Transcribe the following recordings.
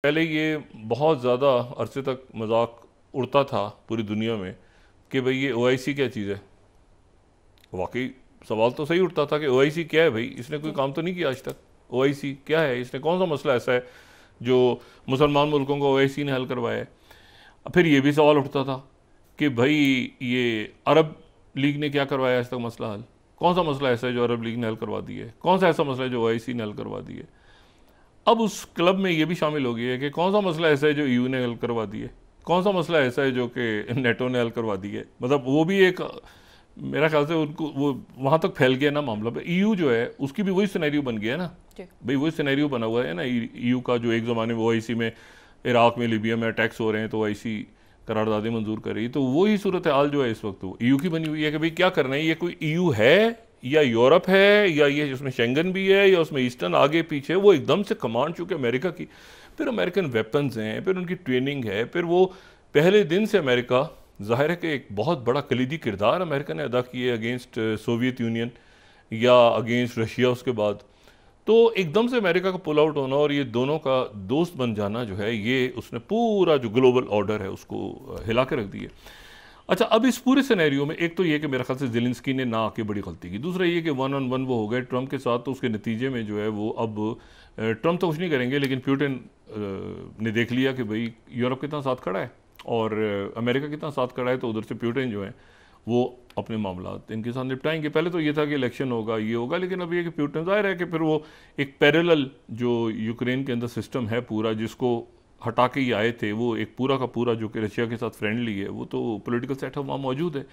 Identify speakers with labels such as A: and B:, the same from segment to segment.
A: पहले ये बहुत ज़्यादा अरसे तक मजाक उड़ता था पूरी दुनिया में कि भाई ये ओआईसी क्या चीज़ है। वाकई सवाल तो सही उठता था कि ओआईसी क्या है भाई, इसने कोई
B: जी।
A: काम तो नहीं किया आज तक। ओआईसी क्या है, इसने कौन सा मसला ऐसा है जो मुसलमान मुल्कों को ओआईसी ने हल करवाया है। फिर ये भी सवाल उठता था कि भाई ये अरब लीग ने क्या करवाया आज तक मसला हल। कौन सा मसला ऐसा है जो अरब लीग ने हल करवा दी है, कौन सा ऐसा मसला है जो ओआईसी ने हल करवा दी है। अब उस क्लब में ये भी शामिल हो गया है कि कौन सा मसला ऐसा है जो ईयू ने हल करवा दी है, कौन सा मसला ऐसा है जो कि नेटो ने हल करवा दी है। मतलब वो भी एक, मेरा ख्याल से उनको वो वहाँ तक फैल गया ना मामला। पे ईयू जो है उसकी भी वही सिनेरियो बन गया है ना
B: जी।
A: भाई, वही सिनेरियो बना हुआ है ना ईयू का, जो एक ज़माने में ओआईसी में इराक में लिबिया में अटैक्स हो रहे हैं तो ओआईसी करारदादी मंजूर कर रही है। तो वही सूरत हाल जो है इस वक्त वो ईयू की बनी हुई है कि भाई क्या करना है, ये कोई ईयू है या यूरोप है या ये उसमें शेंगन भी है या उसमें ईस्टर्न आगे पीछे। वो एकदम से कमांड चूँकि अमेरिका की, फिर अमेरिकन वेपन्स हैं, फिर उनकी ट्रेनिंग है, फिर वो पहले दिन से अमेरिका, ज़ाहिर है कि एक बहुत बड़ा कलीदी किरदार अमेरिका ने अदा किया अगेंस्ट सोवियत यूनियन या अगेंस्ट रशिया उसके बाद। तो एकदम से अमेरिका का पुल आउट होना और ये दोनों का दोस्त बन जाना जो है, ये उसने पूरा जो ग्लोबल ऑर्डर है उसको हिला के रख दिया। अच्छा, अब इस पूरे सिनेरियो में एक तो ये कि मेरे ख्याल से ज़ेलेंस्की ने ना आके बड़ी गलती की। दूसरा ये कि वन ऑन वन वो हो गए ट्रम्प के साथ, तो उसके नतीजे में जो है वो अब ट्रम्प तो कुछ नहीं करेंगे, लेकिन पुतिन ने देख लिया कि भाई यूरोप कितना साथ खड़ा है और अमेरिका कितना साथ खड़ा है, तो उधर से पुतिन जो है वो अपने मामला इनके साथ निपटाएंगे। पहले तो ये था कि इलेक्शन होगा, ये होगा, लेकिन अब ये कि पुतिन ज़ाहिर है कि फिर वो एक पैरेलल जो यूक्रेन के अंदर सिस्टम है पूरा, जिसको हटा के ही आए थे, वो एक पूरा का पूरा जो कि रशिया के साथ फ्रेंडली है, वो तो पॉलिटिकल सेटअप वहाँ मौजूद है।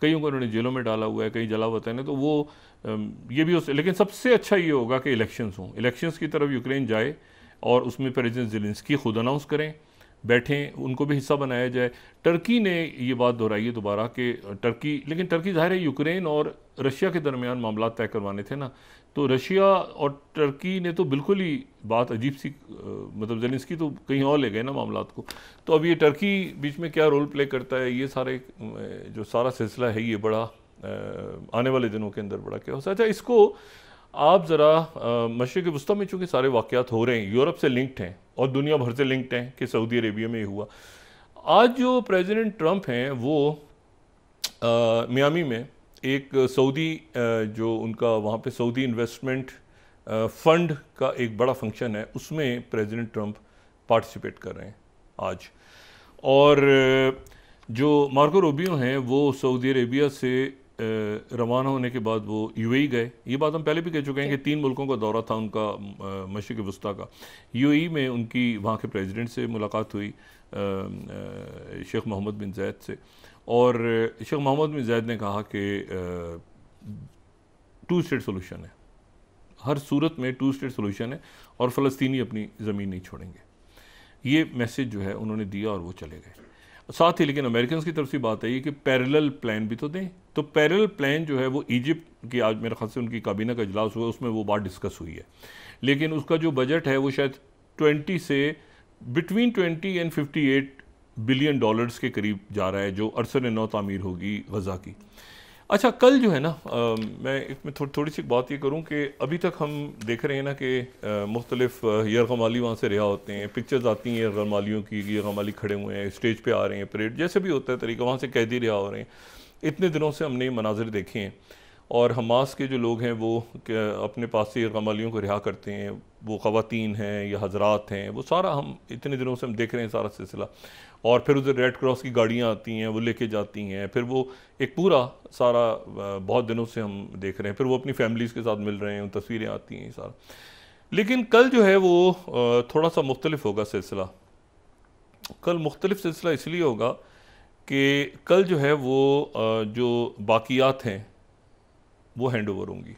A: कईयों को उन्होंने जेलों में डाला हुआ है, कई जला वतन है, तो वो ये भी हो। लेकिन सबसे अच्छा ये होगा कि इलेक्शंस हों, इलेक्शंस की तरफ यूक्रेन जाए और उसमें प्रेसिडेंट ज़ेलेंस्की खुद अनाउंस करें, बैठें, उनको भी हिस्सा बनाया जाए। टर्की ने ये बात दोहराई है दोबारा कि टर्की, लेकिन टर्की ज़ाहिर है यूक्रेन और रशिया के दरमियान मामला तय करवाने थे ना, तो रशिया और टर्की ने तो बिल्कुल ही बात अजीब सी, मतलब ज़ेलेंस्की तो कहीं और ले गए ना मामला को। तो अब ये टर्की बीच में क्या रोल प्ले करता है, ये सारे जो सारा सिलसिला है, ये बड़ा आने वाले दिनों के अंदर बड़ा क्या हो सकता है। इसको आप ज़रा मशरिक़ वस्ता में चूँकि सारे वाक़यात हो रहे हैं, यूरोप से लिंक्ड हैं और दुनिया भर से लिंक्ड हैं कि सऊदी अरेबिया में ये हुआ। आज जो प्रेसिडेंट ट्रंप हैं वो मियामी में एक सऊदी जो उनका वहाँ पे सऊदी इन्वेस्टमेंट फ़ंड का एक बड़ा फंक्शन है, उसमें प्रेसिडेंट ट्रंप पार्टिसिपेट कर रहे हैं आज। और जो मार्को रूबियो हैं वो सऊदी अरेबिया से रवाना होने के बाद वो यूएई गए। ये बात हम पहले भी कह चुके हैं कि 3 मुल्कों का दौरा था उनका मशरिक़ वस्ता का। यूएई में उनकी वहाँ के प्रेसिडेंट से मुलाकात हुई, शेख मोहम्मद बिन ज़ायद से, और शेख मोहम्मद बिन ज़ायद ने कहा कि 2 स्टेट सोल्यूशन है, हर सूरत में 2 स्टेट सोल्यूशन है और फ़लस्तीनी अपनी ज़मीन नहीं छोड़ेंगे। ये मैसेज जो है उन्होंने दिया और वो चले गए। साथ ही लेकिन अमेरिकन की तरफ से बात आई कि पैरेलल प्लान भी तो दें। तो पैरेलल प्लान जो है वो इजिप्ट की, आज मेरे ख्याल से उनकी काबीना का इजलास हुआ, उसमें वो बात डिस्कस हुई है, लेकिन उसका जो बजट है वो शायद 20 से बिटवीन 20 एंड 58 बिलियन डॉलर्स के करीब जा रहा है, जो अरसर नौ तामीर होगी गज़ा की। अच्छा, कल जो है ना, मैं इसमें थोड़ी सी बात ये करूं कि अभी तक हम देख रहे हैं ना कि मुख्तलिफ यरगमाली वहाँ से रिहा होते हैं, पिक्चर्स आती हैं यरगमालियों की, यरगमाली खड़े हुए हैं, स्टेज पे आ रहे हैं, परेड जैसे भी होता है तरीका, वहाँ से कैदी रिहा हो रहे हैं। इतने दिनों से हमने मनाजिर देखे हैं और हमास के जो लोग हैं वो अपने पास से यरगमालियों को रिहा करते हैं, वो ख़वातीन हैं या हजरात हैं, वो सारा हम इतने दिनों से हम देख रहे हैं सारा सिलसिला। और फिर उधर रेड क्रॉस की गाड़ियाँ आती हैं, वो लेके जाती हैं, फिर वो एक पूरा सारा बहुत दिनों से हम देख रहे हैं, फिर वो अपनी फैमिलीज़ के साथ मिल रहे हैं, तस्वीरें आती हैं सारा। लेकिन कल जो है वो थोड़ा सा मुख्तलिफ होगा सिलसिला। कल मुख्तलिफ सिलसिला इसलिए होगा कि कल जो है वो जो बाकियात हैं वो हैंड ओवर होंगी।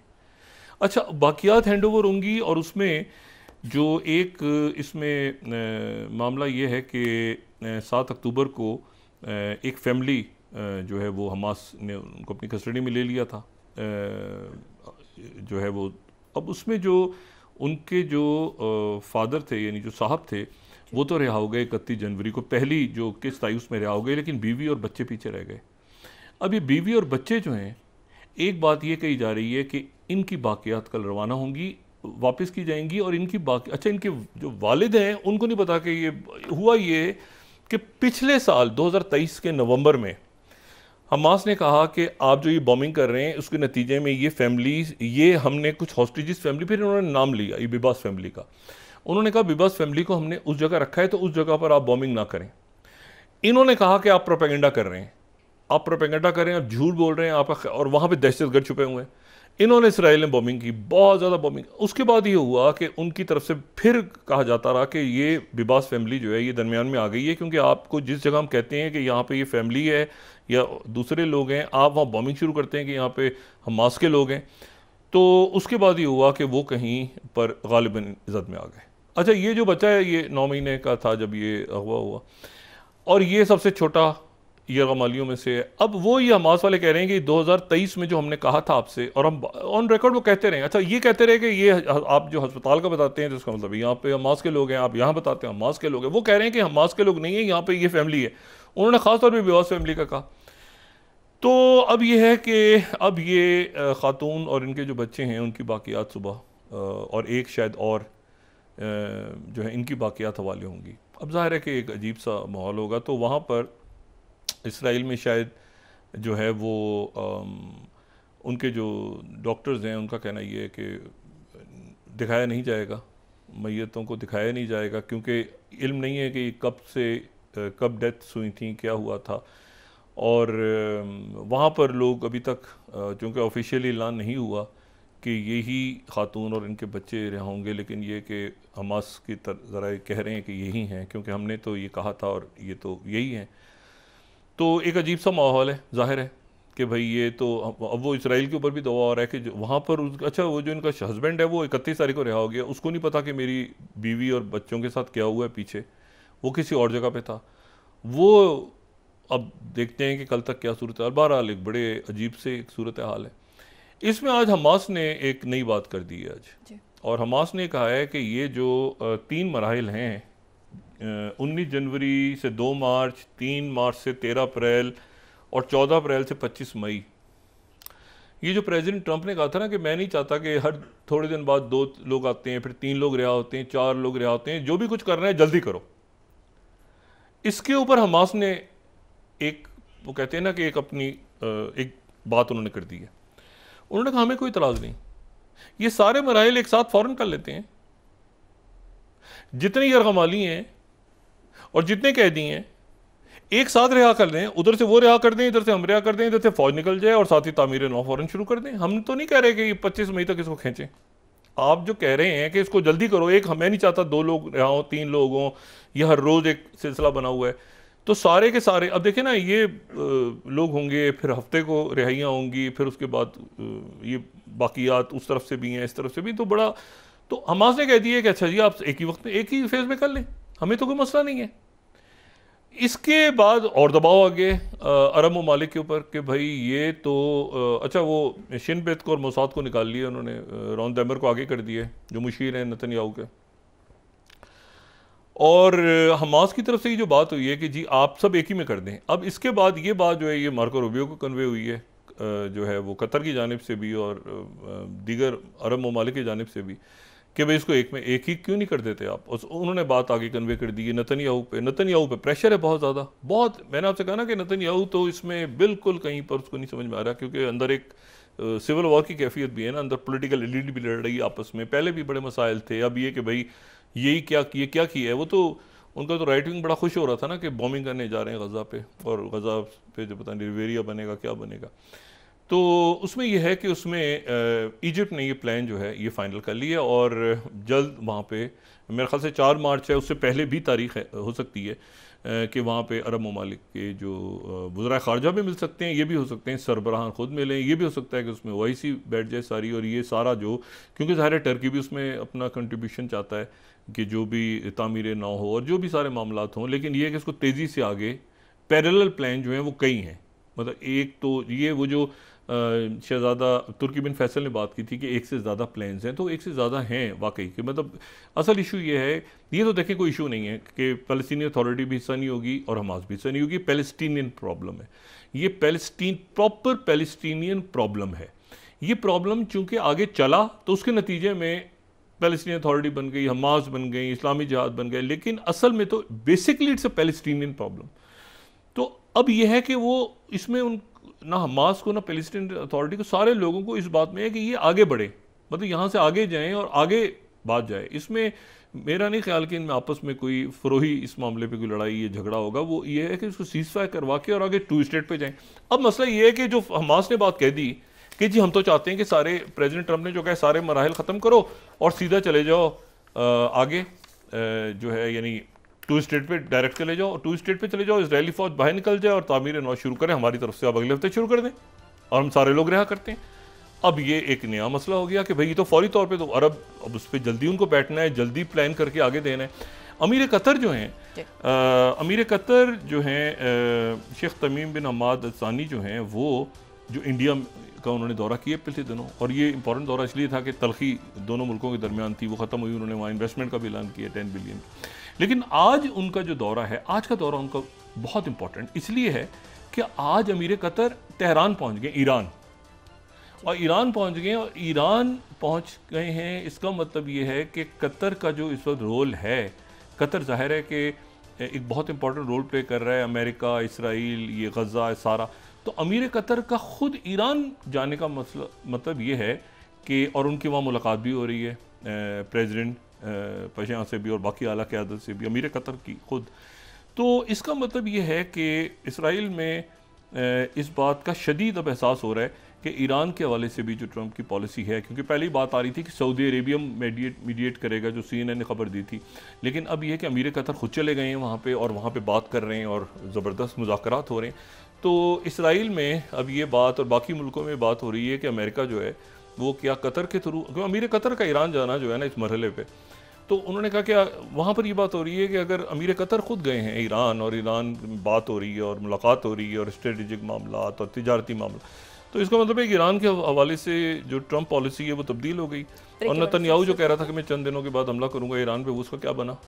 A: अच्छा, बाकियात हैंड ओवर होंगी और उसमें जो एक इसमें मामला ये है कि 7 अक्टूबर को एक फ़ैमिली जो है वो हमास ने उनको अपनी कस्टडी में ले लिया था, जो है वो। अब उसमें जो उनके जो फादर थे, यानी जो साहब थे, वो तो रिहा हो गए 31 जनवरी को, पहली जो किस्त आई उसमें रिहा हो गए, लेकिन बीवी और बच्चे पीछे रह गए। अब ये बीवी और बच्चे जो हैं, एक बात ये कही जा रही है कि इनकी बाकियात कल रवाना होंगी वापस की जाएंगी और इनकी बाकी, अच्छा इनके जो वालिद हैं उनको नहीं पता कि ये हुआ ये कि पिछले साल 2023 के नवंबर में हमास ने कहा कि आप जो ये बॉम्बिंग कर रहे हैं उसके नतीजे में ये फैमिलीज, ये हमने कुछ हॉस्टेजेस फैमिली, फिर उन्होंने नाम लिया ये बिबास फैमिली का। उन्होंने कहा बिबास फैमिली को हमने उस जगह रखा है तो उस जगह पर आप बॉम्बिंग ना करें। इन्होंने कहा कि आप प्रोपेगेंडा कर रहे हैं, आप प्रोपेगेंडा कर रहे हैं, आप झूठ बोल रहे हैं आप, और वहाँ पे दहशतगर्द छुपे हुए हैं। इन्होंने इसराइल ने बॉम्बिंग की, बहुत ज़्यादा बॉम्बिंग। उसके बाद ये हुआ कि उनकी तरफ से फिर कहा जाता रहा कि ये बिबास फैमिली जो है ये दरमियान में आ गई है, क्योंकि आपको जिस जगह हम कहते हैं कि यहाँ पे ये फैमिली है या दूसरे लोग हैं, आप वहाँ बॉम्बिंग शुरू करते हैं कि यहाँ पे हमास के लोग हैं। तो उसके बाद ये हुआ कि वो कहीं पर गालिबन इज़्ज़त में आ गए। अच्छा ये जो बच्चा है ये 9 महीने का था जब ये अगवा हुआ, और ये सबसे छोटा यरगमालियों में से है। अब वो ये हमास वाले कह रहे हैं कि 2023 में जो हमने कहा था आपसे, और हम ऑन रिकॉर्ड वो कहते रहे, अच्छा ये कहते रहे कि ये आप जो अस्पताल का बताते हैं तो इसका मतलब यहाँ पे हमास के लोग हैं, आप यहाँ बताते हैं हमास के लोग हैं। वो कह रहे हैं कि हमास के लोग नहीं है, यहाँ पे ये फैमिली है। उन्होंने खासतौर पर बिवास फैमिली का कहा। तो अब ये है कि अब ये खातून और इनके जो बच्चे हैं उनकी बाकियात सुबह और एक शायद और जो है इनकी बाकियात हवाले होंगी। अब जाहिर है कि एक अजीब सा माहौल होगा। तो वहाँ पर इसराइल में शायद जो है वो उनके जो डॉक्टर्स हैं उनका कहना ये है कि दिखाया नहीं जाएगा, मैयतों को दिखाया नहीं जाएगा, क्योंकि इल्म नहीं है कि कब डेथ्स हुई थी, क्या हुआ था। और वहाँ पर लोग अभी तक चूँकि ऑफिशियली ऐलान नहीं हुआ कि यही खातून और इनके बच्चे रहे होंगे, लेकिन ये कि हमास की ज़रा कह रहे हैं कि यही हैं, क्योंकि हमने तो ये कहा था और ये तो यही हैं। तो एक अजीब सा माहौल है, जाहिर है कि भाई ये तो अब वो इसराइल के ऊपर भी दवा हो रहा है कि जो वहाँ पर अच्छा वो जो इनका हस्बैंड है वो 31 तारीख को रिहा हो गया, उसको नहीं पता कि मेरी बीवी और बच्चों के साथ क्या हुआ है पीछे, वो किसी और जगह पे था। वो अब देखते हैं कि कल तक क्या सूरत हाल। बहरहाल एक बड़े अजीब से एक सूरत हाल है। इसमें आज हमास ने एक नई बात कर दी है आज, और हमास ने कहा है कि ये जो 3 मराहिल हैं 19 जनवरी से 2 मार्च, 3 मार्च से 13 अप्रैल और 14 अप्रैल से 25 मई, ये जो प्रेसिडेंट ट्रंप ने कहा था ना कि मैं नहीं चाहता कि हर थोड़े दिन बाद 2 लोग आते हैं, फिर 3 लोग रिहा होते हैं, 4 लोग रिहा होते हैं, जो भी कुछ करना है जल्दी करो। इसके ऊपर हमास ने एक, वो कहते हैं ना कि एक अपनी एक बात उन्होंने कर दी है। उन्होंने कहा हमें कोई इतराज़ नहीं, ये सारे मराइल एक साथ फ़ौरन कर लेते हैं, जितने यरगमाली हैं और जितने कैदी हैं एक साथ रिहा कर दें, उधर से वो रिहा कर दें, इधर से हम रिहा कर दें, इधर से फौज निकल जाए और साथ ही तामीर नौ फ़ौरन शुरू कर दें। हम तो नहीं कह रहे कि ये 25 मई तक इसको खींचें। आप जो कह रहे हैं कि इसको जल्दी करो, एक मैं नहीं चाहता 2 लोग रिहा हों, 3 लोग हों, यह हर रोज़ एक सिलसिला बना हुआ है, तो सारे के सारे अब देखें ना, ये लोग होंगे, फिर हफ्ते को रिहाइयाँ होंगी, फिर उसके बाद ये बाकियात उस तरफ से भी हैं इस तरफ से भी, तो बड़ा, तो हमास ने कह दिया है कि अच्छा जी आप एक ही वक्त में एक ही फेज़ में कर लें, हमें तो कोई मसला नहीं है। इसके बाद और दबाव आ गए अरब ममालिक के ऊपर कि भाई ये तो अच्छा वो शिन बेत को और मोसाद को निकाल लिया उन्होंने, रॉन दैमर को आगे कर दिए जो मुशीर हैं नेतन्याहू के। और हमास की तरफ से ये जो बात हुई है कि जी आप सब एक ही में कर दें। अब इसके बाद ये बात जो है ये मार्को रूबियो को कन्वे हुई है, जो है वो कतर की जानिब से भी और दीगर अरब ममालिक की जानिब से भी, कि भाई इसको एक ही क्यों नहीं कर देते आप। उन्होंने बात आगे कन्वे कर दी है नेतन्याहू पे। नेतन्याहू पे प्रेशर है बहुत ज़्यादा, बहुत। मैंने आपसे कहा ना कि नेतन्याहू तो इसमें बिल्कुल कहीं पर उसको नहीं समझ में आ रहा, क्योंकि अंदर एक सिविल वॉर की कैफियत भी है ना, अंदर पॉलिटिकल एलिट भी लड़ रही है आपस में। पहले भी बड़े मसाइल थे, अब ये कि भाई यही क्या किया है। वो तो उनका तो राइट विंग बड़ा खुश हो रहा था ना कि बॉम्बिंग करने जा रहे हैं गज़ा पे, और गज़ा पे जो पता नहीं रिवेरिया बनेगा क्या बनेगा। तो उसमें यह है कि उसमें इजिप्ट ने ये प्लान जो है ये फ़ाइनल कर लिया, और जल्द वहाँ पे मेरे ख्याल से 4 मार्च है, उससे पहले भी तारीख हो सकती है कि वहाँ पे अरब ममालिक के जो वज़राए ख़ारजा भी मिल सकते हैं, ये भी हो सकते हैं सरबराहान ख़ुद मिलें, ये भी हो सकता है कि उसमें OIC बैठ जाए सारी, और ये सारा जो, क्योंकि ज़ाहिर है टर्की भी उसमें अपना कंट्रीब्यूशन चाहता है कि जो भी तामीर ना हो और जो भी सारे मामलात हों, लेकिन ये है कि इसको तेज़ी से आगे पैरेलल प्लान जो हैं वो कई हैं। मतलब एक तो ये वो जो शहज़ादा तुर्की बिन फैसल ने बात की थी कि एक से ज़्यादा प्लान्स हैं, तो एक से ज़्यादा हैं वाकई कि मतलब असल इशू ये है, ये तो देखें कोई इशू नहीं है कि फ़लस्तीनी अथॉरिटी भी हिस्सा नहीं होगी और हमास भी हिस्सा नहीं होगी। पैलेस्टीनियन प्रॉब्लम है ये, प्रॉपर पैलेस्टीनियन प्रॉब्लम है ये। प्रॉब्लम चूँकि आगे चला तो उसके नतीजे में पैलेस्टीनियन अथॉरिटी बन गई, हमास बन गई, इस्लामी जिहाद बन गए, लेकिन असल में तो basically it's a Palestinian problem. तो अब यह है कि वो इसमें उन ना हमास को ना पैलेस्टीनियन अथॉरिटी को, सारे लोगों को इस बात में है कि ये आगे बढ़े, मतलब यहाँ से आगे जाएं और आगे बात जाए। इसमें मेरा नहीं ख्याल कि इनमें आपस में कोई फरोही इस मामले पे कोई लड़ाई या झगड़ा होगा। वो ये है कि इसको सीज़फायर करवा के और आगे 2 स्टेट पे जाएं। अब मसला ये है कि जो हमास ने बात कह दी कि जी हम तो चाहते हैं कि सारे, प्रेसिडेंट ट्रंप ने जो कहा सारे मराहल ख़त्म करो और सीधा चले जाओ आगे जो है, यानी 2 स्टेट पे डायरेक्ट चले जाओ, और 2 स्टेट पे चले जाओ, इजरायली फौज बाहर निकल जाए और तामीर नौ शुरू करें, हमारी तरफ से अब अगले हफ्ते शुरू कर दें और हम सारे लोग रहा करते हैं। अब ये एक नया मसला हो गया कि भाई ये तो फौरी तौर पे तो अरब, अब उस पर जल्दी उनको बैठना है, जल्दी प्लान करके आगे देना है। अमीर कतर जो हैं, अमीर कतर जो हैं शेख तमीम बिन हमाद अल सानी जो हैं, वो जो इंडिया का उन्होंने दौरा किया पिछले दिनों, और ये इंपॉर्टेंट दौरा इसलिए था कि तलखी दोनों मुल्कों के दरमियान थी, वो ख़त्म हुई, उन्होंने वहाँ इन्वेस्टमेंट का भी ऐलान किया 10 बिलियन। लेकिन आज उनका जो दौरा है, आज का दौरा उनका बहुत इंपॉर्टेंट इसलिए है कि आज अमीर कतर तेहरान पहुँच गए, ईरान, और ईरान पहुंच गए, और ईरान पहुंच गए हैं। इसका मतलब ये है कि कतर का जो इस वक्त रोल है, कतर जाहिर है कि एक बहुत इंपॉर्टेंट रोल प्ले कर रहा है, अमेरिका, इसराइल, ये गज़ा सारा। तो अमीर कतर का ख़ुद ईरान जाने का मसला मतलब ये है कि, और उनकी वहाँ मुलाकात भी हो रही है प्रेसिडेंट पशान से भी और बाकी आला क़यादत से भी, अमीर कतर की ख़ुद। तो इसका मतलब ये है कि इसराइल में इस बात का शदीद अब एहसास हो रहा है कि ईरान के हवाले से भी जो ट्रंप की पॉलिसी है, क्योंकि पहले ही बात आ रही थी कि सऊदी अरेबिया मीडिएट करेगा, जो CNN ने खबर दी थी, लेकिन अब यह है कि अमीर कतर खुद चले गए हैं वहाँ पे और वहाँ पे बात कर रहे हैं और ज़बरदस्त मुज़ाकरात हो रहे हैं। तो इसराइल में अब ये बात और बाकी मुल्कों में बात हो रही है कि अमेरिका जो है वो क्या कतर के थ्रू, क्योंकि अमीर कतर का ईरान जाना जो है ना इस मरहले पर, तो उन्होंने कहा कि वहाँ पर ये बात हो रही है कि अगर अमीर कतर खुद गए हैं ईरान, और ईरान बात हो रही है और मुलाकात हो रही है और स्ट्रेटेजिक मामला और तिजारती मामला, तो इसका मतलब है कि ईरान के हवाले से जो ट्रंप पॉलिसी है वो तब्दील हो गई। और नेतन्याहू जो कह रहा था कि मैं चंद दिनों के बाद हमला करूंगा ईरान पे, वो उसका क्या बना?